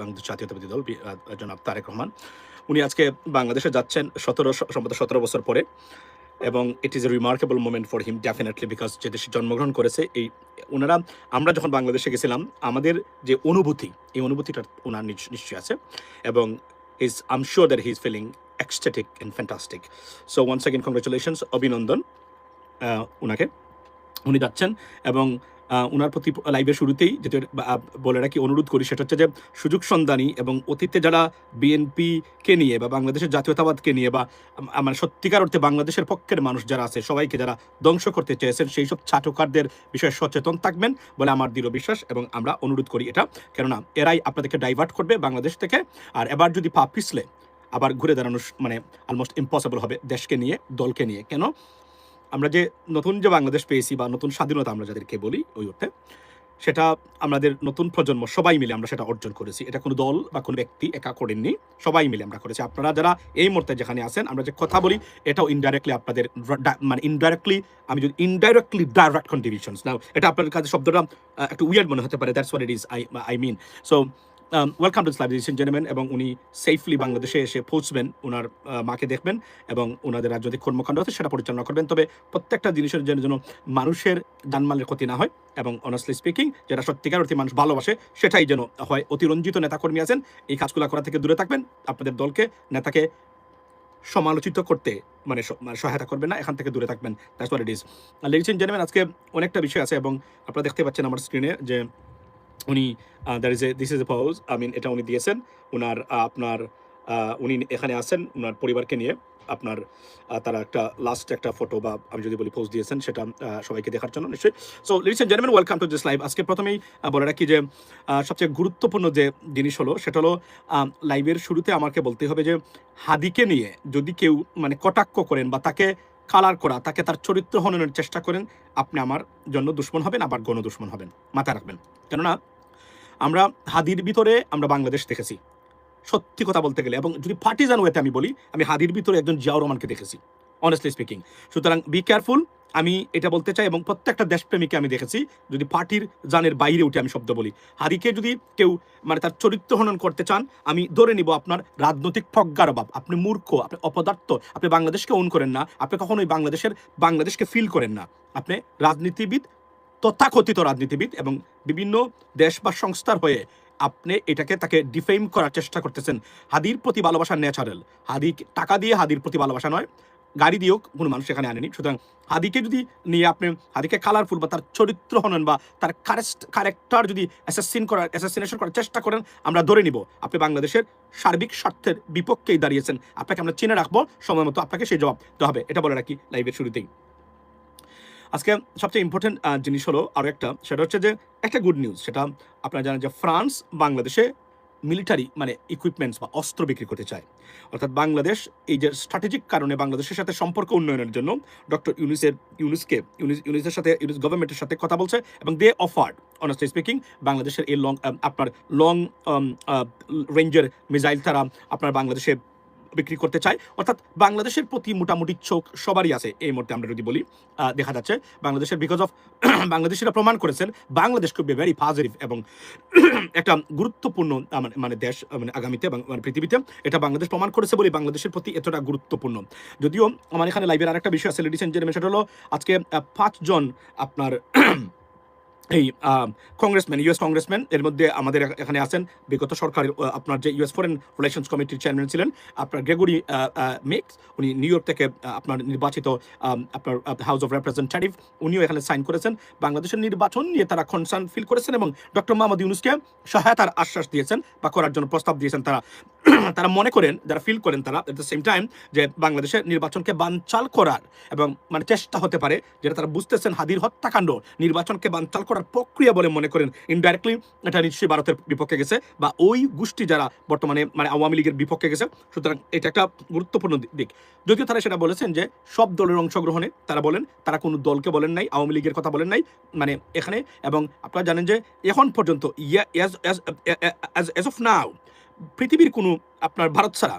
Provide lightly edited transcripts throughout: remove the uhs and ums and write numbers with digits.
বাংলাদেশ জাতীয়তাবাদী দল জনাব তারেক রহমান উনি আজকে বাংলাদেশে যাচ্ছেন 17 বছর পরে, এবং it is a remarkable moment for him definitely, because যে দেশে জন্মগ্রহণ করেছে এই ওনারা, আমরা যখন বাংলাদেশে গেছিলাম আমাদের যে অনুভূতি, এই অনুভূতিটা ওনার নিশ্চয়ই আছে, এবং I am sure that he is feeling ecstatic and fantastic. So once again congratulations, অভিনন্দন ওনাকে। উনি যাচ্ছেন এবং উনার প্রতি লাইভের শুরুতেই যেটা বলে রাখি, অনুরোধ করি, সেটা হচ্ছে যে সুযোগ সন্ধানী এবং অতীতে যারা বিএনপিকে নিয়ে বা বাংলাদেশের জাতীয়তাবাদকে নিয়ে বা মানে সত্যিকার অর্থে বাংলাদেশের পক্ষের মানুষ যারা আছে সবাইকে যারা ধ্বংস করতে চেয়েছেন সেই সব চাটুকারদের বিষয়ে সচেতন থাকবেন বলে আমার দৃঢ় বিশ্বাস, এবং আমরা অনুরোধ করি এটা, কেননা এরাই আপনাদেরকে ডাইভার্ট করবে বাংলাদেশ থেকে। আর এবার যদি পা পিছলে আবার ঘুরে দাঁড়ানো মানে অলমোস্ট ইম্পসিবল হবে দেশকে নিয়ে, দলকে নিয়ে। কেন আমরা যে নতুন যে বাংলাদেশ পেয়েছি বা নতুন স্বাধীনতা আমরা যাদেরকে বলি ওই অর্থে, সেটা আমাদের নতুন প্রজন্ম সবাই মিলে আমরা সেটা অর্জন করেছি। এটা কোনো দল বা কোনো ব্যক্তি একা করেননি, সবাই মিলে আমরা করেছি। আপনারা যারা এই মুহূর্তে যেখানে আছেন, আমরা যে কথা বলি এটাও ইনডাইরেক্টলি আপনাদের, মানে ইনডাইরেক্টলি, আমি যদি ইনডাইরেক্টলি ডাইরেক্ট কন্ট্রিবিউশনস নাও, এটা আপনার কাছে শব্দটা একটু উইয়ার্ড মনে হতে পারে, that's what it is, I mean. So welcome to live, ladies and gentleman, এবং উনি সেফলি বাংলাদেশে এসে পৌঁছবেন, ওনার মাকে দেখবেন এবং ওনাদের রাজনৈতিক কর্মকাণ্ড আছে সেটা পরিচালনা করবেন। তবে প্রত্যেকটা জিনিসের যেন মানুষের জানমালের ক্ষতি না হয়, এবং অনেস্টলি স্পিকিং যেটা সত্যিকার অর্থে মানুষ ভালোবাসে সেটাই যেন হয়। অতিরঞ্জিত নেতাকর্মী আছেন, এই কাজগুলো করা থেকে দূরে থাকবেন। আপনাদের দলকে, নেতাকে সমালোচিত করতে মানে সহায়তা করবেন না, এখান থেকে দূরে থাকবেন। That's what it is. Ladies and gentleman, আজকে অনেকটা বিষয় আছে এবং আপনারা দেখতে পাচ্ছেন আমার স্ক্রিনে যে উনি this is a pause, I mean এটা উনি দিয়েছেন ওনার আপনার উনি এখানে আছেন ওনার পরিবারকে নিয়ে, আপনার তারা একটা লাস্ট একটা ফটো বা আমি যদি বলি পোস্ট দিয়েছেন, সেটা সবাইকে দেখার জন্য নিশ্চয়ই। So ladies and gentleman, welcome to this live. আজকে প্রথমেই বলে রাখি যে সবচেয়ে গুরুত্বপূর্ণ যে জিনিস হলো সেটা হলো লাইভের শুরুতে আমাকে বলতে হবে যে হাদিকে নিয়ে যদি কেউ মানে কটাক্ষ করেন বা তাকে কালার করা, তাকে তার চরিত্র হননের চেষ্টা করেন, আপনি আমার জন্য দুশ্মন হবেন, আবার গণদুশ্মন হবেন, মাথায় রাখবেন। কেননা আমরা হাদির ভিতরে আমরা বাংলাদেশ দেখেছি, সত্যি কথা বলতে গেলে, এবং যদি পার্টিজান ওয়েতে আমি বলি, আমি হাদির ভিতরে একজন জিয়াউর রহমানকে দেখেছি, অনেস্টলি স্পিকিং। সুতরাং বি কেয়ারফুল, আমি এটা বলতে চাই, এবং প্রত্যেকটা দেশপ্রেমীকে আমি দেখেছি, যদি পার্টির জানের বাইরে উঠে আমি শব্দ বলি, হাদিকে যদি কেউ মানে তার চরিত্র হনন করতে চান, আমি ধরে নিব আপনার রাজনৈতিক প্রজ্ঞার অভাব, আপনি মূর্খ, আপনি অপদার্থ, আপনি বাংলাদেশকে ওন করেন না, আপনি কখনোই বাংলাদেশকে ফিল করেন না, আপনি রাজনীতিবিদ, তথাকথিত রাজনীতিবিদ, এবং বিভিন্ন দেশ বা সংস্থার হয়ে আপনি এটাকে তাকে ডিফেম করার চেষ্টা করতেছেন। হাদির প্রতি ভালোবাসা ন্যাচারাল, হাদি টাকা দিয়ে হাদির প্রতি ভালোবাসা নয়, গাড়ি দিয়েও কোনো মানুষ এখানে আনেনি। সুতরাং হাদিকে যদি নিয়ে আপনি হাদিকে কালারফুল বা তার চরিত্র হনন বা তার ক্যারেক্টার যদি অ্যাসাসিনেশন করার চেষ্টা করেন, আমরা ধরে নিব আপনি বাংলাদেশের সার্বিক স্বার্থের বিপক্ষেই দাঁড়িয়েছেন। আপনাকে আমরা চিনে রাখবো, সময় মতো আপনাকে সেই জবাব দেওয়া হবে, এটা বলে রাখি লাইভের শুরুতেই। আজকে সবচেয়ে ইম্পর্টেন্ট জিনিস হলো আরও একটা, সেটা হচ্ছে যে একটা গুড নিউজ, সেটা আপনারা জানেন যে ফ্রান্স বাংলাদেশে মিলিটারি মানে ইকুইপমেন্টস বা অস্ত্র বিক্রি করতে চায়। অর্থাৎ বাংলাদেশ এই যে স্ট্র্যাটেজিক কারণে বাংলাদেশের সাথে সম্পর্ক উন্নয়নের জন্য ডক্টর ইউনুসের সাথে, ইউনুস গভর্নমেন্টের সাথে কথা বলছে, এবং দে অফার্ড, অনেস্টলি স্পিকিং, বাংলাদেশের এই লং রেঞ্জের মিসাইল তারা আপনার বাংলাদেশে বিক্রি করতে চায়। অর্থাৎ বাংলাদেশের প্রতি মোটামুটি চোখ সবারই আছে এই মুহূর্তে। আমরা যদি বলি দেখা যাচ্ছে বাংলাদেশের, বিকজ অফ বাংলাদেশিরা প্রমাণ করেছেন বাংলাদেশ খুব ভেরি পজিটিভ এবং একটা গুরুত্বপূর্ণ মানে দেশ মানে আগামীতে মানে পৃথিবীতে, এটা বাংলাদেশ প্রমাণ করেছে বলে বাংলাদেশের প্রতি এতটা গুরুত্বপূর্ণ। যদিও আমার এখানে লাইভের আরেকটা বিষয় আছে, লেডিস এন্ড জেন্টলম্যান, সেটা হলো আজকে 5 জন আপনার এই কংগ্রেসম্যান, ইউএস কংগ্রেসম্যান, এর মধ্যে আমাদের এখানে আছেন বিগত সরকারের আপনার যে ইউএস ফরেন রিলেশনস কমিটির চেয়ারম্যান ছিলেন আপনার গ্রেগরি মেক্স, উনি নিউ ইয়র্ক থেকে আপনার নির্বাচিত আপনার হাউস অফ রিপ্রেজেন্টেটিভ, উনিও এখানে সাইন করেছেন। বাংলাদেশের নির্বাচন নিয়ে তারা কনসার্ন ফিল করেছেন এবং ডক্টর মোহাম্মদ ইউনূসকে সহায়তার আশ্বাস দিয়েছেন বা করার জন্য প্রস্তাব দিয়েছেন। তারা মনে করেন, যারা ফিল করেন তারা এট দ্য সেম টাইম, যে বাংলাদেশের নির্বাচনকে বানচাল করার এবং মানে চেষ্টা হতে পারে, যেটা তারা বুঝতেছেন হাদির হত্যাকাণ্ড নির্বাচনকে বানচাল করার প্রক্রিয়া বলে মনে করেন। ইনডাইরেক্টলি এটা নিশ্চয়ই ভারতের বিপক্ষে গেছে বা ওই গোষ্ঠী যারা বর্তমানে মানে আওয়ামী লীগের বিপক্ষে গেছে। সুতরাং এটা একটা গুরুত্বপূর্ণ দিক। যদিও তারা সেটা বলেছেন যে সব দলের অংশগ্রহণে, তারা বলেন তারা কোনো দলকে বলেন নাই, আওয়ামী লীগের কথা বলেন নাই মানে এখানে। এবং আপনারা জানেন যে এখন পর্যন্ত অ্যাজ অফ নাও পৃথিবীর কোনো আপনার ভারত ছাড়া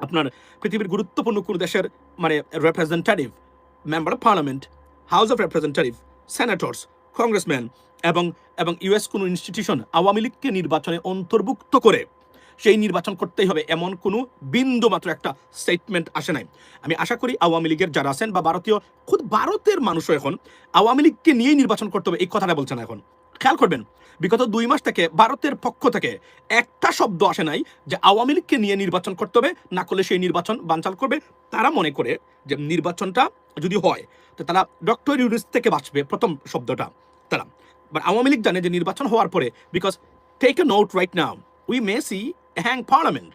আপনার পৃথিবীর গুরুত্বপূর্ণ কোনো দেশের মানে representative, member of parliament, house of representative, senators, congressman এবং এবং ইউএস কোনো ইনস্টিটিউশন আওয়ামী লীগকে নির্বাচনে অন্তর্ভুক্ত করে সেই নির্বাচন করতেই হবে এমন কোনো বিন্দু মাত্র একটা স্টেটমেন্ট আসে নাই। আমি আশা করি আওয়ামী লীগের যারা আছেন বা খুদ ভারতের মানুষও এখন আওয়ামী লীগকে নিয়েই নির্বাচন করতে হবে এই কথাটা বলছেন এখন। খেয়াল করবেন, বিগত 2 মাস থেকে ভারতের পক্ষ থেকে একটা শব্দ আসে নাই যে আওয়ামী লীগকে নিয়ে নির্বাচন করতে হবে, না করলে সেই নির্বাচন বানচাল করবে। তারা মনে করে যে নির্বাচনটা যদি হয় তো তারা ডক্টর ইউনূস থেকে বাঁচবে, প্রথম শব্দটা তারা। বাট আওয়ামী লীগ জানে যে নির্বাচন হওয়ার পরে, because take a note right now, we may see hung parliament,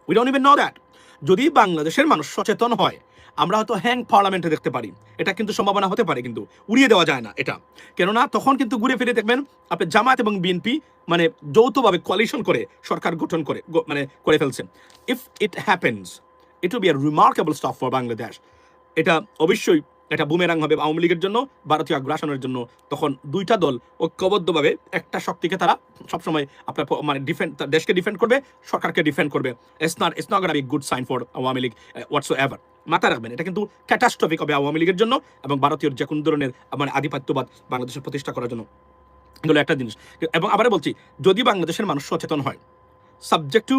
we don't even know that. যদি বাংলাদেশের মানুষ সচেতন হয় আমরা হয়তো হ্যাং পার্লামেন্টে দেখতে পারি, এটা কিন্তু সম্ভাবনা হতে পারে, কিন্তু উড়িয়ে দেওয়া যায় না এটা। কেননা তখন কিন্তু ঘুরে ফিরে দেখবেন আপনি জামাত এবং বিএনপি মানে যৌথভাবে কোয়ালিশন করে সরকার গঠন করে করে ফেলছেন। If it happens, it will be a remarkable staff for Bangladesh. এটা অবশ্যই এটা বুমেরাং হবে আওয়ামী লীগের জন্য, ভারতীয় আগ্রাসনের জন্য। তখন দুইটা দল ঐক্যবদ্ধভাবে একটা শক্তিকে তারা সবসময় আপনার মানে দেশকে ডিফেন্ড করবে, সরকারকে ডিফেন্ড করবে। It's not gonna be good sign for Awami League whatsoever. মাথায় রাখবেন, এটা কিন্তু ক্যাটাস্ট্রফিক হবে আওয়ামী লীগের জন্য এবং ভারতীয় যে কোনো ধরনের মানে আধিপত্যবাদ বাংলাদেশের প্রতিষ্ঠা করার জন্য। এগুলো একটা জিনিস। এবং আবার বলছি, যদি বাংলাদেশের মানুষ সচেতন হয়, subject to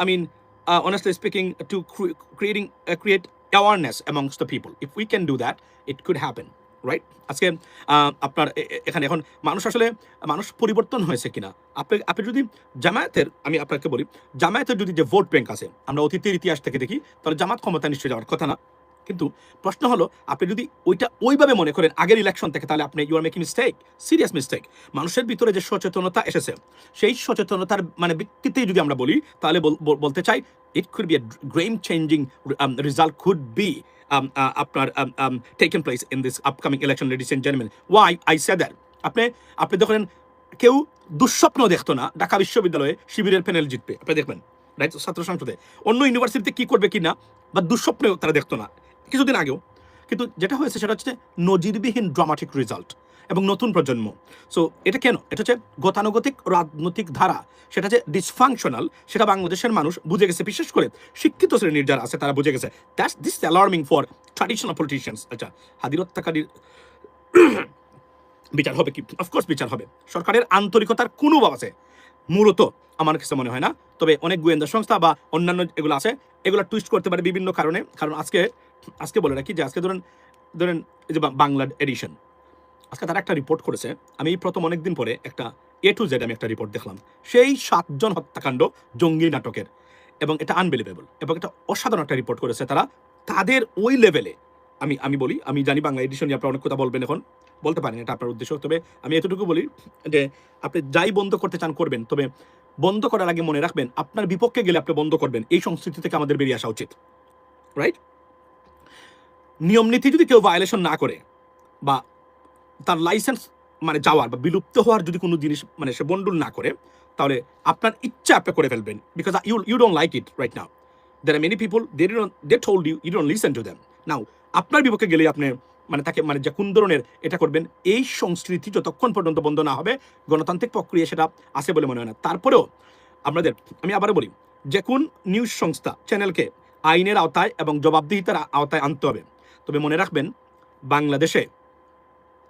I mean, honestly speaking, to create awareness amongst the people. If we can do that, it could happen, right? আজকে আপনার এখানে এখন মানুষ পরিবর্তন হয়েছে কিনা, আপনি যদি জামায়াতের, আমি আপনাকে বলি, জামায়াতের যদি যে ভোট ব্যাংক আছে আমরা অতীতের ইতিহাস থেকে দেখি, তাহলে জামাত ক্ষমতা নিশ্চয়ই যাওয়ার কথা না। কিন্তু প্রশ্ন হলো, আপনি যদি ওইটা ওইভাবে মনে করেন আগের ইলেকশন থেকে, তাহলে আপনি you are making mistake, serious mistake. মানুষের ভিতরে যে সচেতনতা এসেছে, সেই সচেতনতার মানে ভিত্তিতেই যদি আমরা বলি, তাহলে বলতে চাই it could B A game changing result could be আপনার taken place in this upcoming election, ladies and gentlemen. Why I said that? আপনি দেখেন, কেউ দুঃস্বপ্ন দেখতো না ঢাকা বিশ্ববিদ্যালয়ে শিবিরের প্যানেল জিতবে। আপনি দেখবেন রাইট, ছাত্র সংসদে অন্য ইউনিভার্সিটিতে কি করবে কিনা বা দুঃস্বপ্নেও তারা দেখতো না কিছুদিন আগেও। কিন্তু যেটা হয়েছে সেটা হচ্ছে নজিরবিহীন ড্রামাটিক রেজাল্ট এবং নতুন প্রজন্ম। সো এটা কেন? এটা হচ্ছে গতানুগতিক রাজনৈতিক ধারা, সেটা যে ডিসফাংশনাল, সেটা বাংলাদেশের মানুষ বুঝে গেছে, বিশেষ করে শিক্ষিত শ্রেণীর যারা আছে তারা বুঝে গেছে। That's this alarming for traditional politicians. আচ্ছা, হাদির হত্যাকারীর বিচার হবে কি? অফকোর্স বিচার হবে। সরকারের আন্তরিকতার কোনো অভাব আছে মূলত আমার কাছে মনে হয় না। তবে অনেক গোয়েন্দা সংস্থা বা অন্যান্য এগুলো আছে, এগুলো টুইস্ট করতে পারে বিভিন্ন কারণে। কারণ আজকে বলে রাখি যে আজকে ধরেন এই যে বাংলা এডিশন, আজকে তারা একটা রিপোর্ট করেছে। আমি এই প্রথম অনেকদিন পরে একটা A to Z আমি একটা রিপোর্ট দেখলাম, সেই 7 জন হত্যাকাণ্ড জঙ্গি নাটকের, এবং এটা আনবিলিভেবল এবং এটা অসাধারণ একটা রিপোর্ট করেছে তারা। তাদের ওই লেভেলে আমি বলি, আমি জানি বাংলা এডিশন নিয়ে আপনারা অনেক কথা বলবেন, এখন বলতে পারেন, এটা আপনার উদ্দেশ্য। তবে আমি এতটুকু বলি যে আপনি যাই বন্ধ করতে চান করবেন, তবে বন্ধ করার আগে মনে রাখবেন আপনার বিপক্ষে গেলে আপনি বন্ধ করবেন। এই সংস্কৃতি থেকে আমাদের বেরিয়ে আসা উচিত, রাইট? নিয়ম নীতি যদি কেউ ভায়োলেশন না করে বা তার লাইসেন্স মানে যাওয়ার বা বিলুপ্ত হওয়ার যদি কোনো জিনিস মানে সে বন্ডুল না করে, তাহলে আপনার ইচ্ছা আপনি করে ফেলবেন, because you don't like it right now. There are many people, they told you, you don't listen to them. Now, আপনার বিপক্ষে গেলে আপনি মানে তাকে মানে যে কোন ধরনের এটা করবেন, এই সংস্কৃতি যতক্ষণ পর্যন্ত বন্ধ না হবে, গণতান্ত্রিক প্রক্রিয়া সেটা আছে বলে মনে হয় না। তারপরেও আমি আবারও বলি, যে কোন নিউজ সংস্থা চ্যানেলকে আইনের আওতায় এবং জবাবদিহিতার আওতায় আনতে হবে। তবে মনে রাখবেন, বাংলাদেশে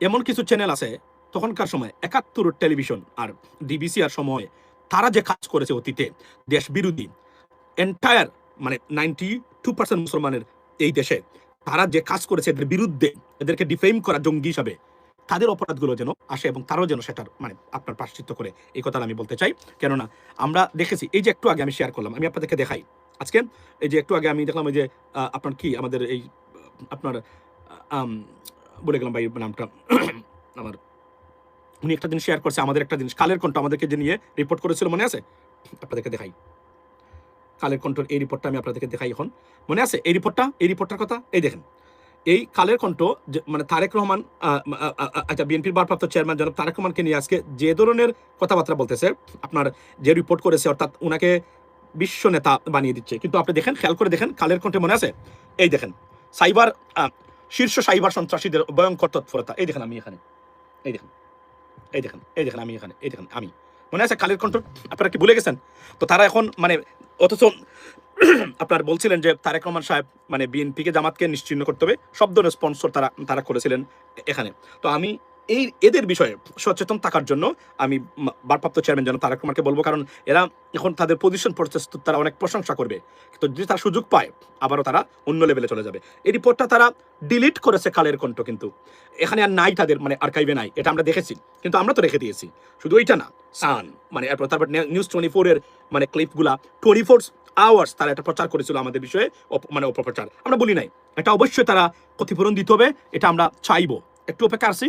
এমন কিছু চ্যানেল আছে তখনকার সময় ৭১ টেলিভিশন আর ডিবিসি আর সময়, তারা যে কাজ করেছে অতীতে দেশ বিরোধী, এন্টায়ার মানে 92% মুসলমানের এই দেশে তারা যে কাজ করেছে এদের বিরুদ্ধে, এদেরকে ডিফেম করা জঙ্গি হিসাবে, তাদের অপরাধগুলো যেন আসে এবং তারাও যেন সেটার মানে আপনার প্রায়শ্চিত্ত করে, এই কথাটা আমি বলতে চাই। কেননা আমরা দেখেছি, এই যে একটু আগে আমি শেয়ার করলাম, আমি আপনাদেরকে দেখাই আজকে, এই যে একটু আগে আমি দেখলাম, এই যে আপনার কি আমাদের এই আপনার বলে গেলাম ভাই নামটা আমার, উনি একটা জিনিস শেয়ার করছে, আমাদের একটা জিনিস কালের কণ্ঠ আমাদেরকে যে নিয়ে রিপোর্ট করেছিল, মনে আছে? আপনাদেরকে দেখাই কালের কণ্ঠর এই রিপোর্টটা, আমি আপনাদেরকে দেখাই এখন, মনে আছে এই রিপোর্টটার কথা? এই দেখেন, এই কালের কণ্ঠ মানে তারেক রহমান, আচ্ছা, বিএনপির ভারপ্রাপ্ত চেয়ারম্যান জনাব তারেক রহমানকে নিয়ে আজকে যে ধরনের কথাবার্তা বলতেছে, আপনার যে রিপোর্ট করেছে, অর্থাৎ উনাকে বিশ্ব নেতা বানিয়ে দিচ্ছে। কিন্তু আপনি দেখেন, খেয়াল করে দেখেন কালের কণ্ঠে, মনে আছে? এই দেখেন, সাইবার শীর্ষ সাইবার সন্ত্রাসীদের ভয়ঙ্কর তৎপরতা, এই দেখেন আমি এখানে, এই দেখেন, আমি এখানে, এই দেখেন আমি, মনে আছে কালের কণ্ঠ? আপনারা কি ভুলে গেছেন? তো তারা এখন মানে, অথচ আপনার বলছিলেন যে তারেক রহমান সাহেব মানে বিএনপিকে জামাতকে নিশ্চিহ্ন করতে হবে, সব ধরনের স্পন্সর তারা করেছিলেন এখানে। তো আমি এদের বিষয়ে সচেতন থাকার জন্য আমি ভারপ্রাপ্ত চেয়ারম্যান যেন তারেক রহমানকে বলবো, কারণ এরা এখন তাদের পজিশন প্রচেষ্টা তারা অনেক প্রশংসা করবে, কিন্তু যদি তারা সুযোগ পায় আবারও তারা অন্য লেভেলে চলে যাবে। এই রিপোর্টটা তারা ডিলিট করেছে কালের কণ্ঠ, কিন্তু এখানে আর নাই, তাদের মানে আর্কাইভে নাই, এটা আমরা দেখেছি, কিন্তু আমরা তো রেখে দিয়েছি। শুধু এইটা না, সান মানে তারপর নিউজ 24 এর মানে ক্লিপগুলা 24 আওয়ার্স তারা এটা প্রচার করেছিল আমাদের বিষয়ে, মানে অপপ্রচার আমরা বলি নাই, এটা অবশ্যই তারা ক্ষতিপূরণ দিতে হবে, এটা আমরা চাইবো। একটু অপেক্ষা আসছি,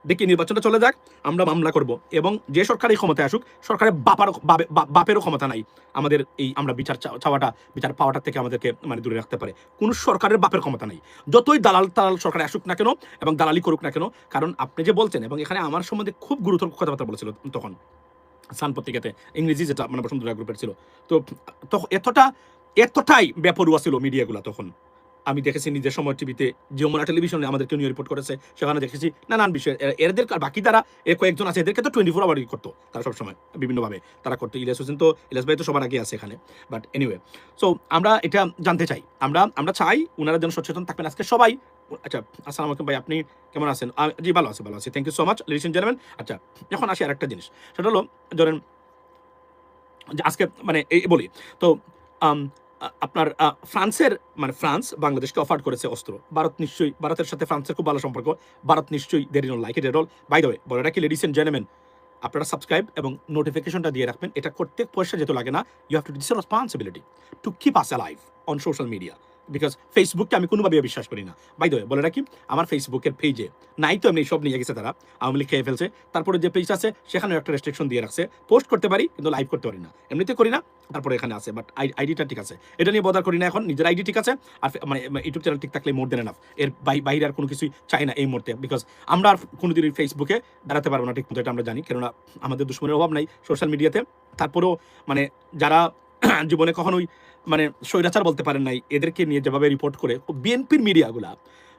দেখি নির্বাচনটা চলে যাক, আমরা মামলা করব, এবং যে সরকারি ক্ষমতায় আসুক, সরকারের বাপেরও ক্ষমতা নাই আমাদের এই আমরা বিচার চাওয়াটা, বিচার পাওয়াটা থেকে আমাদেরকে মানে দূরে রাখতে পারে। কোন সরকারের বাপের ক্ষমতা নাই, যতই দালাল সরকারে আসুক না কেন এবং দালালি করুক না কেন। কারণ আপনি যে বলছেন, এবং এখানে আমার সম্বন্ধে খুব গুরুতর কথাবার্তা বলেছিল তখন সান পত্রিকাতে, ইংরেজি যেটা মানে বসুন্ধরা গ্রুপের ছিল, তো এতটাই বেপরুয়া ছিল মিডিয়াগুলো তখন। আমি দেখেছি নিজের সময় টিভিতে, যমুনা টেলিভিশনে আমাদেরকে নিয়ে রিপোর্ট করেছে, সেখানে দেখেছি নানান বিষয়ে এদের বাকি তারা কয়েকজন আছে, এদেরকে তো 24 আওয়ারই করতো তারা সবসময় বিভিন্নভাবে তারা করতো। ইলিয়াস হোসেন তো, ইলিয়াস ভাই তো সবার আগে আছে এখানে। বাট এনিওয়ে, সো আমরা এটা জানতে চাই, আমরা চাই ওনারা যেন সচেতন থাকবেন আজকে সবাই। আচ্ছা, আসসালামু আলাইকুম ভাই, আপনি কেমন আছেন? জি ভালো আছি, ভালো আছি, thank you so much ladies and gentleman. আচ্ছা, এখন আসি আরেকটা জিনিস, সেটা হলো ধরেন যে আজকে মানে এই বলি তো আপনার ফ্রান্সের মানে ফ্রান্স বাংলাদেশকে অফার করেছে অস্ত্র। ভারত নিশ্চয়ই, ভারতের সাথে ফ্রান্সের খুব ভালো সম্পর্ক, ভারত নিশ্চয়ই দের in like it at all. By the way, বলে রাখি লেডিস এন্ড জেন্টলম্যান, আপনারা সাবস্ক্রাইব এবং নোটিফিকেশনটা দিয়ে রাখবেন, এটা করতে পয়সা যেতে লাগে না। You have to this responsibility to keep us alive on social media, because ফেসবুককে আমি কোনোভাবে বিশ্বাস করি না। বাই দ্য ওয়ে, বলে রাখি আমার ফেসবুকের পেজে নাই তো, এমনি সব নিয়ে গেছে তারা, আওয়ামী লীগ খেয়ে ফেলছে, তারপরে যে পেজ আছে সেখানেও একটা রেস্ট্রিকশন দিয়ে রাখছে, পোস্ট করতে পারি কিন্তু লাইভ করতে পারি না, এমনিতে করি না, তারপরে এখানে আছে, বাট আইডিটা ঠিক আছে, এটা নিয়ে বদার করি না এখন, নিজের আইডি ঠিক আছে, আর মানে ইউটিউব চ্যানেল ঠিক থাকলে মোর দেন এনাফ, এর বাইরে আর কোনো কিছুই চাই না এই মুহূর্তে, বিকজ আমরা আর কোনোদিন ফেসবুকে দাঁড়াতে পারবো না ঠিক মতো, এটা আমরা জানি, কেননা আমাদের দুশ্মনের অভাব নাই সোশ্যাল মিডিয়াতে। তারপরেও মানে যারা জীবনে কখনোই মানে স্বৈরাচার বলতে পারেন নাই, এদেরকে নিয়ে যেভাবে রিপোর্ট করে বিএনপির মিডিয়াগুলা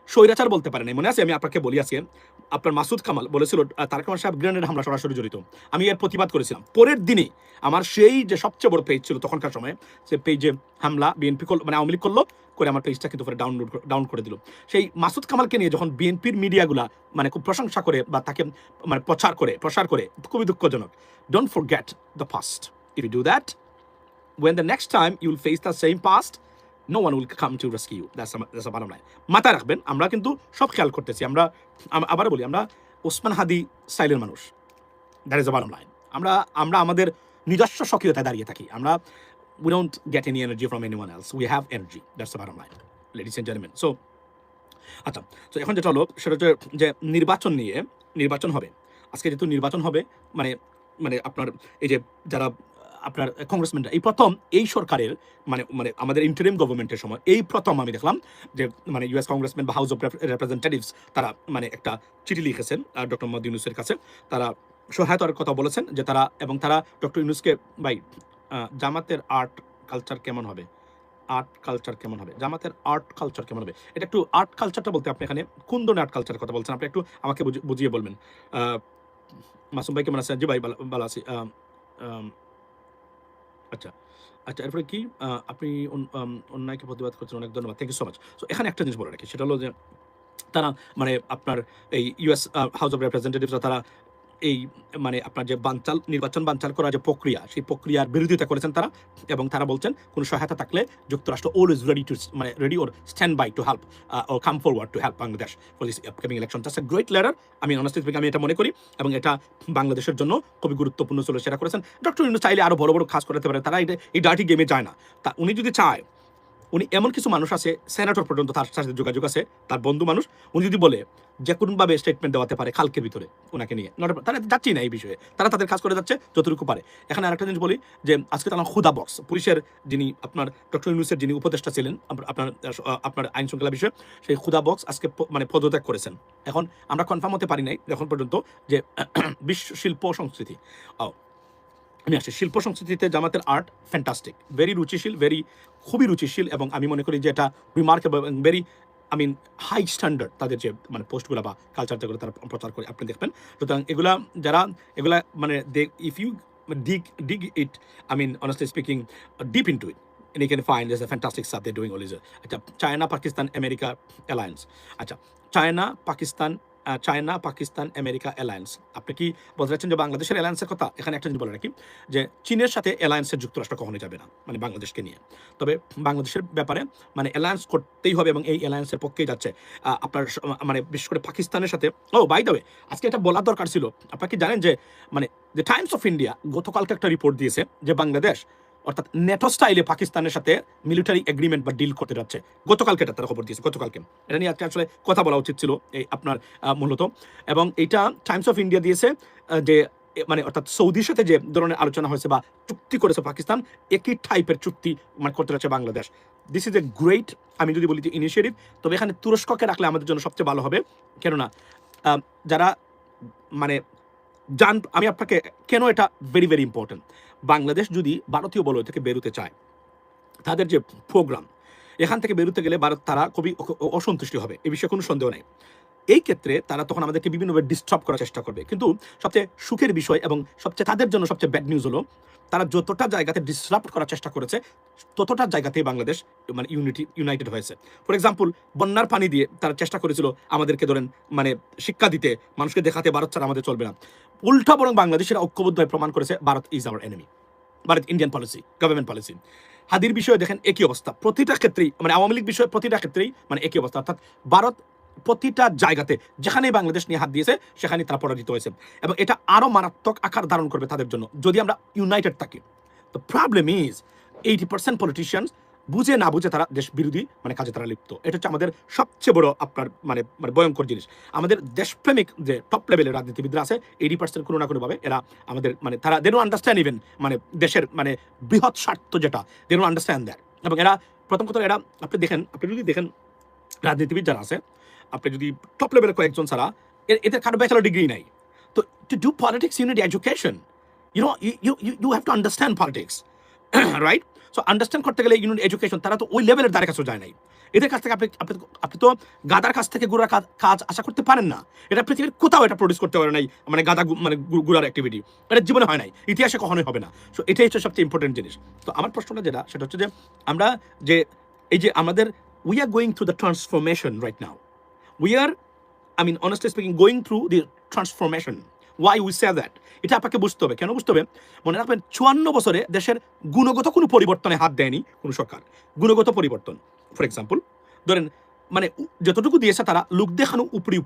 স্বৈরাচার বলতে পারে নাই। মনে আছে আমি আপনাকে বলি আজকে, আপনার মাসুদ কামাল বলেছিল তারেক রহমান সাহেব গ্রেনেড হামলা সরাসরি জড়িত, আমি এর প্রতিবাদ করেছিলাম। পরের দিনে আমার সেই যে সবচেয়ে বড় পেজ ছিল তখনকার সময়, সে পেজে হামলা বিএনপি মানে আওয়ামী লীগ করলো, করে আমার পেজটা কিন্তু পরে ডাউন করে দিল। সেই মাসুদ কামালকে নিয়ে যখন বিএনপির মিডিয়াগুলা মানে খুব প্রশংসা করে বা তাকে মানে প্রসার করে, খুবই দুঃখজনক। Don't forget the past, if you do that, when the next time you will face the same past, no one will come to rescue you. That's a bottom line. মাথায় রাখবেন, আমরা কিন্তু সব খেয়াল করতেছি, আমরা আবার বলি আমরা ওসমান হাদি স্টাইলের মানুষ, that is the bottom line. আমরা আমাদের নিজস্ব সক্রিয়তায় দাঁড়িয়ে থাকি, আমরা we don't get any energy from anyone else, we have energy, that's the bottom line, ladies and gentlemen. So আচ্ছা, তো এখন যেটা হলো সেটা হচ্ছে যে নির্বাচন হবে আজকে, যেহেতু নির্বাচন হবে মানে মানে আপনার এই যে যারা আপনার কংগ্রেসম্যানরা এই প্রথম এই সরকারের মানে মানে আমাদের ইন্টারিম গভর্নমেন্টের সময় এই প্রথম আমি দেখলাম যে মানে ইউএস কংগ্রেসম্যান বা হাউস অফ রিপ্রেজেন্টেটিভস তারা মানে একটা চিঠি লিখেছেন ডক্টর মোহাম্মদ ইউনূসের কাছে, তারা সহায়তার কথা বলেছেন যে তারা, এবং তারা ডক্টর ইউনূসকে ভাই জামাতের আর্ট কালচার কেমন হবে, জামাতের আর্ট কালচার কেমন হবে, এটা একটু আর্ট কালচারটা বলতে আপনি এখানে কোন ধরনের আর্ট কালচারের কথা বলছেন, আপনি একটু আমাকে বুঝিয়ে বলবেন। মাসুম ভাই কেমন আছেন? জি ভাই ভালো আছি। আচ্ছা আচ্ছা, এরপরে কি আপনি অন্যায়কে প্রতিবাদ করছেন, অনেক ধন্যবাদ, thank you so much. So এখানে একটা জিনিস বলে রাখি, সেটা হলো যে তারা মানে আপনার এই ইউএস হাউস অফ রিপ্রেজেন্টেটিভস তারা এই মানে আপনার যে নির্বাচন বানচাল করার যে প্রক্রিয়া, সেই প্রক্রিয়ার বিরোধিতা করেছেন তারা, এবং তারা বলছেন কোনো সহায়তা থাকলে যুক্তরাষ্ট্র always ready or stand by to help or come forward to help Bangladesh for this upcoming election. Just a great letter, আমি অনেস্টলি স্পিকিং আমি এটা মনে করি, এবং এটা বাংলাদেশের জন্য খুবই গুরুত্বপূর্ণ ছিল, সেটা করেছেন। ডক্টর ইউনূস চাইলে আরো বড় বড় কাজ করতে পারে, তারা এই ডার্টি গেমে যায় না, তা উনি যদি চায়, উনি এমন কিছু মানুষ আছে, সেনেটর পর্যন্ত তার সাথে যোগাযোগ আছে, তার বন্ধু মানুষ, উনি যদি বলে যে কোনভাবে স্টেটমেন্ট দেওয়াতে পারে কালকের ভিতরে ওনাকে নিয়ে, তারা যাচ্ছি না এই বিষয়ে, তারা তাদের কাজ করে যাচ্ছে যতটুকু পারে। এখানে আরেকটা জিনিস বলি যে আজকে তারা খুদা বক্স পুলিশের যিনি আপনার ডক্টর ইউনূসের যিনি উপদেষ্টা ছিলেন আপনার আইন শৃঙ্খলা বিষয়ে, সেই খুদা বক্স আজকে মানে পদত্যাগ করেছেন। এখন আমরা কনফার্ম হতে পারি নাই এখন পর্যন্ত যে বিশ্ব শিল্প সংস্কৃতি, আমি আসছি শিল্প সংস্কৃতিতে জামাতের আর্ট ফ্যান্টাস্টিক, ভেরি রুচিশীল, খুবই রুচিশীল, এবং আমি মনে করি যে এটা রিমার্কেবল এবং ভেরি হাই স্ট্যান্ডার্ড তাদের যে মানে পোস্টগুলো বা কালচার যেগুলো তারা প্রচার করে আপনি দেখবেন। সুতরাং এগুলা মানে if you dig it, honestly speaking, deep into it, and you can find there's a fantastic stuff they're doing always. আচ্ছা, চায়না পাকিস্তান আমেরিকা অ্যালায়েন্স, আচ্ছা China Pakistan China, Pakistan, America alliance. আপনি কি বলতে চাচ্ছেন যে বাংলাদেশের অ্যালায়েন্সের কথা? এখানে একটা জিনিস বলে রাখি যে চীনের সাথে অ্যালায়েন্সে যুক্তরাষ্ট্র কখনোই যাবে না, মানে বাংলাদেশকে নিয়ে। তবে বাংলাদেশের ব্যাপারে মানে অ্যালায়েন্স করতেই হবে এবং এই অ্যালায়েন্সের পক্ষেই যাচ্ছে। আপনার মানে বিশেষ করে পাকিস্তানের সাথে। ও বাই দ্য ওয়ে, আজকে এটা বলা দরকার ছিল। আপনারা কি জানেন যে মানে দ্য টাইমস অফ ইন্ডিয়া গতকালকে একটা রিপোর্ট দিয়েছে যে বাংলাদেশ অর্থাৎ নেটো স্টাইলে পাকিস্তানের সাথে মিলিটারি এগ্রিমেন্ট বা ডিল করতে যাচ্ছে। গতকালকে এটা তারা খবর দিয়েছে, গতকালকে। এটা নিয়ে আজকে আসলে কথা বলা উচিত ছিল এই আপনার মূলত। এবং এইটা টাইমস অফ ইন্ডিয়া দিয়েছে যে মানে অর্থাৎ সৌদির সাথে যে ধরনের আলোচনা হয়েছে বা চুক্তি করেছে পাকিস্তান, একই টাইপের চুক্তি মানে করতে যাচ্ছে Bangladesh. This is a great, আমি যদি বলি যে ইনিশিয়েটিভ। তবে এখানে তুরস্ককে রাখলে আমাদের জন্য সবচেয়ে ভালো হবে। কেননা যারা মানে আমি আপনাকে কেন এটা ভেরি ভেরি ইম্পর্টেন্ট। বাংলাদেশ যদি ভারতীয় বলয় থেকে বেরোতে চায়, তাদের যে প্রোগ্রাম, এখান থেকে বেরোতে গেলে ভারত তারা খুবই অসন্তুষ্টি হবে, এ বিষয়ে কোনো সন্দেহ নেই। এই ক্ষেত্রে তারা তখন আমাদেরকে বিভিন্নভাবে ডিস্টার্ব করার চেষ্টা করবে। কিন্তু সবচেয়ে সুখের বিষয় এবং সবচেয়ে তাদের জন্য সবচেয়ে ব্যাড নিউজ হলো, তারা যতটা জায়গাতে ডিসরাপ্ট করার চেষ্টা করেছে, ততটা জায়গাতেই বাংলাদেশ মানে ইউনাইটেড হয়েছে। ফর এক্সাম্পল, বন্যার পানি দিয়ে তারা চেষ্টা করেছিল আমাদেরকে ধরেন মানে শিক্ষা দিতে, মানুষকে দেখাতে ভারত ছাড়া আমাদের চলবে না। উল্টা বরং বাংলাদেশের ঐক্যবদ্ধ হয়ে প্রমাণ করেছে Bharat is our enemy. Bharat Indian policy, government policy. হাদির বিষয়ে দেখেন একই অবস্থা, প্রতিটা ক্ষেত্রেই মানে আওয়ামী লীগ বিষয়ে প্রতিটা ক্ষেত্রেই মানে একই অবস্থা। অর্থাৎ ভারত প্রতিটা জায়গাতে যেখানেই বাংলাদেশ নিয়ে হাত দিয়েছে সেখানেই তারা পরাজিত হয়েছে। এবং এটা আরো মারাত্মক আকার ধারণ করবে তাদের জন্য যদি আমরা ইউনাইটেড থাকি। তো প্রবলেম ইজ 80% পলিটিশিয়ানস বুঝে না বুঝে তারা দেশ বিরোধী মানে কাজে তারা লিপ্ত। এটা হচ্ছে আমাদের সবচেয়ে বড় আপনার মানে মানে ভয়ঙ্কর জিনিস। আমাদের দেশপ্রেমিক যে টপ লেভেলের রাজনীতিবিদরা আছে, 80% কোনো না কোনোভাবে এরা আমাদের মানে তারা দে ডোন্ট আন্ডারস্ট্যান্ড ইভেন মানে দেশের মানে বৃহৎ স্বার্থ যেটা, দে ডোন্ট আন্ডারস্ট্যান্ড দ্যাট। এবং এরা প্রথম কথা এরা আপনি যদি দেখেন রাজনীতিবিদ যারা আছে, আপনি যদি টপ লেভেলের কয়েকজন ছাড়া এদের কারো ব্যাচেলর ডিগ্রি নাই। তো to do politics you need education, you have to understand politics, right? So understand করতে গেলে ইউনিট এডুকেশন, তারা তো ওই লেভেলের দ্বারা কাছেও যায় নাই। এদের কাছ থেকে আপনি তো গাদার কাছ থেকে গুড়ার কাজ আশা করতে পারেন না। এটা পৃথিবীর কোথাও এটা প্রডিউস করতে পারে নাই, মানে গাদা মানে গুড়ার অ্যাক্টিভিটি এটা জীবনে হয় নাই, ইতিহাসে কখনোই হবে না। সো এটাই হচ্ছে সবচেয়ে ইম্পর্টেন্ট জিনিস। তো আমার প্রশ্নটা যেটা, সেটা হচ্ছে যে আমরা যে এই যে আমাদের we are going through the transformation right now. We are, I mean, honestly speaking, going through the transformation. Why we say that? এটা আপনাকে বুঝতে হবে। কেন বুঝতে হবে? মনে রাখবেন 54 বছরে দেশের গুণগত কোনো পরিবর্তনে হাত দেয়নি কোনো সরকার। গুণগত পরিবর্তন, ফর এক্সাম্পল ধরেন মানে যতটুকু দিয়েছে তারা লোক দেখানো উপরি,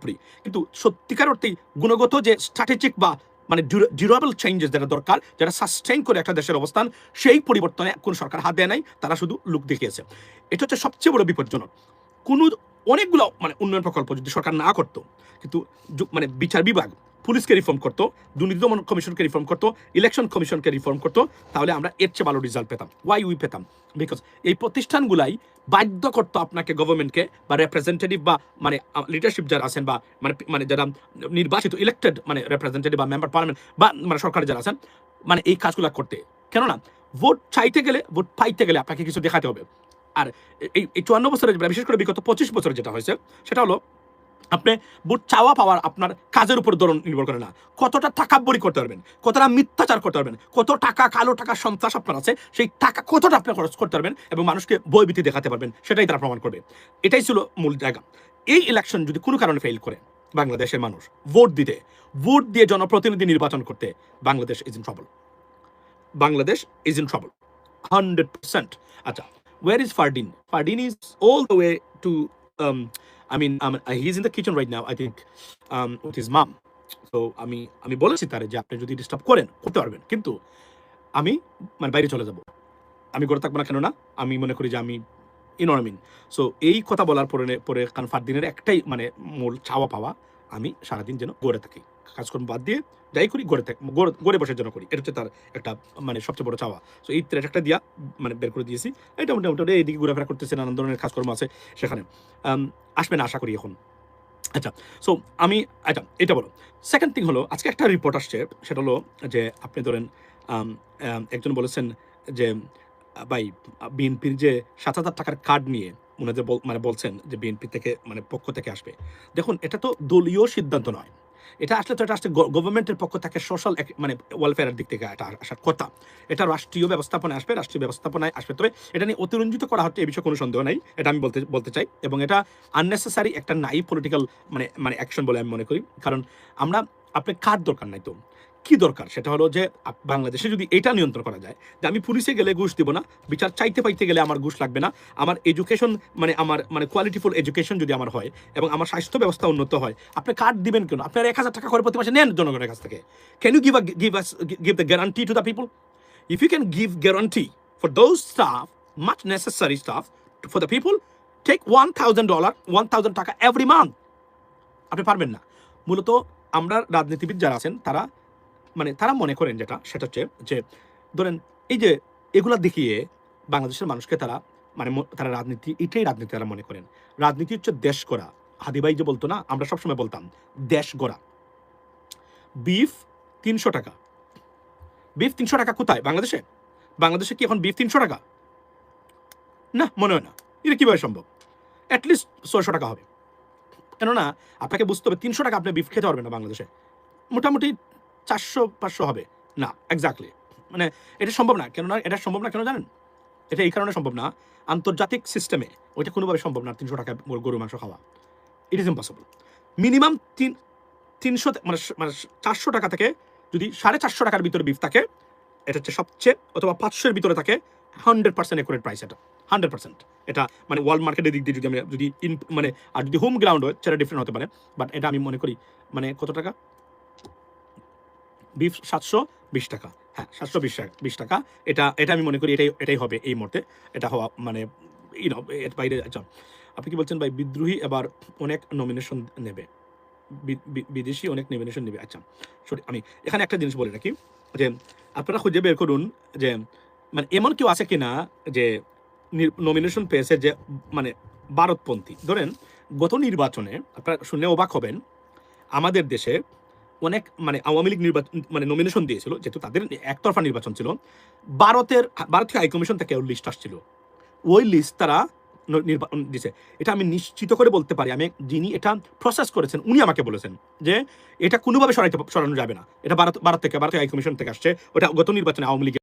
কিন্তু সত্যিকার অর্থেই গুণগত যে স্ট্র্যাটেজিক বা মানে ডিউরেবল চেঞ্জেস যেটা দরকার, যেটা সাস্টেইন করে একটা দেশের অবস্থান, সেই পরিবর্তনে কোন সরকার হাত দেয় নাই, তারা শুধু লোক দেখিয়েছে। এটা হচ্ছে সবচেয়ে বড় বিপজ্জনক। কোনো অনেকগুলো মানে উন্নয়ন প্রকল্প যদি সরকার না করতো, কিন্তু মানে বিচার বিভাগ, পুলিশকে রিফর্ম করতো, দুর্নীতি দমন কমিশনকে রিফর্ম করতো, ইলেকশন কমিশনকে রিফর্ম করতো, তাহলে আমরা এর চেয়ে ভালো রেজাল্ট পেতাম। ওয়াই উই পেতাম? বিকজ এই প্রতিষ্ঠানগুলাই বাধ্য করতো আপনাকে, গভর্নমেন্টকে বা রিপ্রেজেন্টেটিভ বা মানে লিডারশিপ যারা আছেন বা মানে যারা নির্বাচিত ইলেক্টেড মানে রিপ্রেজেন্টেটিভ বা মেম্বার পার্লামেন্ট বা মানে সরকারে যারা আছেন, মানে এই কাজগুলো করতে। কেননা ভোট চাইতে গেলে, ভোট পাইতে গেলে আপনাকে কিছু দেখাতে হবে। আর এই 54 বছরে বিশেষ করে বিগত 25 বছরে যেটা হয়েছে, সেটা হলো আপনি ভোট চাওয়া পাওয়ার আপনার কাজের উপর নির্ভর করে না, কতটা টাকাব্বরি করতে পারবেন, কতটা মিথ্যাচার করতে পারবেন, কত টাকা কালো টাকা সন্ত্রাস আপনার আছে, সেই টাকা কতটা আপনি খরচ করতে পারবেন এবং মানুষকে ভয়ভীতি দেখাতে পারবেন, সেটাই তারা প্রমাণ করবে। এটাই ছিল মূল জায়গা। এই ইলেকশন যদি কোনো কারণে ফেল করে বাংলাদেশের মানুষ ভোট দিয়ে জনপ্রতিনিধি নির্বাচন করতে, Bangladesh is in trouble. Bangladesh is in trouble 100%। আচ্ছা, where is Fardin? Fardin is all the way to, he's in the kitchen right now, I think, with his mom. So আমি বলেছি তারে যে আপনি যদি ডিস্টার্ব করতে পারবেন, কিন্তু আমি মানে বাইরে চলে যাব, আমি ঘরে থাকবো না। কেন না, আমি মনে করি যে আমি ইনরমিন। সো এই কথা বলার পরে কারণ ফারদিনের একটাই মানে মূল চাওয়া পাওয়া, আমি সারাদিন যেন গড়ে থাকি, কাজকর্ম বাদ দিয়ে যাই করি গড়ে বসার জন্য করি। এটা হচ্ছে তার একটা মানে সবচেয়ে বড় চাওয়া। সো এই একটা দিয়া মানে বের করে দিয়েছি। এটা মোটামুটি এইদিকে ঘোরাফেরা করতেছে, নানান ধরনের কাজকর্ম আছে সেখানে। আসবে না আশা করি এখন। আচ্ছা, সো আচ্ছা এটা বলো। সেকেন্ড থিং হলো, আজকে একটা রিপোর্ট আসছে, সেটা হলো যে আপনি ধরেন একজন বলেছেন যে ভাই বিএনপির যে 7,000 টাকার কার্ড নিয়ে উনাদের মানে বলছেন যে বিএনপি থেকে মানে পক্ষ থেকে আসবে। দেখুন, এটা তো দলীয় সিদ্ধান্ত নয়, এটা আসলে তো এটা আসলে গভর্নমেন্টের পক্ষ থেকে সোশ্যাল মানে ওয়েলফেয়ারের দিক থেকে এটা আসার কথা। এটা রাষ্ট্রীয় ব্যবস্থাপনায় আসবে, রাষ্ট্রীয় ব্যবস্থাপনায় আসবে। তবে এটা নিয়ে অতিরঞ্জিত করা হচ্ছে, এই বিষয়ে কোনো সন্দেহ নাই, এটা আমি বলতে চাই। এবং এটা আননেসেসারি একটা নাই পলিটিক্যাল মানে অ্যাকশন বলে আমি মনে করি। কারণ আপনি কার দরকার নাই তো, কি দরকার সেটা হলো যে বাংলাদেশে যদি এটা নিয়ন্ত্রণ করা যায় যে আমি পুলিশে গেলে ঘুষ দিব না, বিচার চাইতে পাইতে গেলে আমার ঘুষ লাগবে না, আমার এডুকেশন আমার কোয়ালিটিফুল এডুকেশন যদি আমার হয় এবং আমার স্বাস্থ্য ব্যবস্থা উন্নত হয়, আপনি কার্ড দিবেন কেন? আপনার 1,000 টাকা করে প্রতি মাসে নেন জনগণের কাছ থেকে। Can you give the guarantee to the people? If you can give guarantee for those stuff, much necessary stuff for the people, take $1,000, 1,000 টাকা every month. আপনি পারবেন না। মূলত আমরা রাজনীতিবিদ যারা আছেন তারা মনে করেন সেটা হচ্ছে যে ধরেন এই যে এগুলা দেখিয়ে বাংলাদেশের মানুষকে তারা এটাই রাজনীতি তারা মনে করেন। রাজনীতি হচ্ছে দেশ গড়া। হাদিভাই যে বলতো না, আমরা সবসময় বলতাম দেশ গড়া। বিফ 300 টাকা, বিফ 300 টাকা কোথায়? বাংলাদেশে কি এখন বিফ 300 টাকা? না, মনে হয় না। এটা কিভাবে সম্ভব? অ্যাটলিস্ট 600 টাকা হবে। কেননা আপনাকে বুঝতে হবে 300 টাকা আপনি বিফ খেতে পারবেন না বাংলাদেশে। মোটামুটি 400-500 হবে না, এক্স্যাক্টলি। এটা সম্ভব না। এটা সম্ভব না কেন জানেন? এটা এই কারণে সম্ভব না, আন্তর্জাতিক সিস্টেমে ওইটা কোনোভাবে সম্ভব না 300 টাকা গরুর মাংস খাওয়া। It is impossible. মিনিমাম 300 400 টাকা থেকে যদি 450 টাকার ভিতরে বিফ থাকে, এটা হচ্ছে সবচেয়ে, অথবা 500-এর ভিতরে থাকে 100% একুরেট প্রাইস। এটা 100%। এটা ওয়ার্ল্ড মার্কেটের দিক দিয়ে যদি আর যদি হোম গ্রাউন্ড হয় সেটা ডিফারেন্ট হতে পারে। বাট এটা আমি মনে করি কত টাকা বিফ? 720 টাকা। হ্যাঁ, 720 টাকা। এটা আমি মনে করি এটাই হবে এই মুহূর্তে। এটা হওয়া এর বাইরে। আচ্ছা, আপনি কি বলছেন ভাই বিদ্রোহী এবার অনেক নমিনেশন নেবে? বিদেশি অনেক নমিনেশন নেবে। আচ্ছা, আমি এখানে একটা জিনিস বলে রাখি যে আপনারা খুঁজে বের করুন যে এমন কেউ আছে কিনা যে নমিনেশন পেয়েছে যে ভারতপন্থী। ধরেন গত নির্বাচনে আপনারা শুনলে অবাক হবেন, আমাদের দেশে অনেক আওয়ামী লীগ নমিনেশন দিয়েছিল, যেহেতু তাদের একতরফা নির্বাচন ছিল। ভারতীয় হাইকমিশন থেকে লিস্ট আসছিল, ওই লিস্ট তারা নির্বাচন দিছে। এটা আমি নিশ্চিত করে বলতে পারি, যিনি এটা প্রসেস করেছেন উনি আমাকে বলেছেন যে এটা কোনোভাবে সরানো যাবে না। এটা ভারতীয় হাইকমিশন থেকে আসছে। ওটা গত নির্বাচনে আওয়ামী লীগের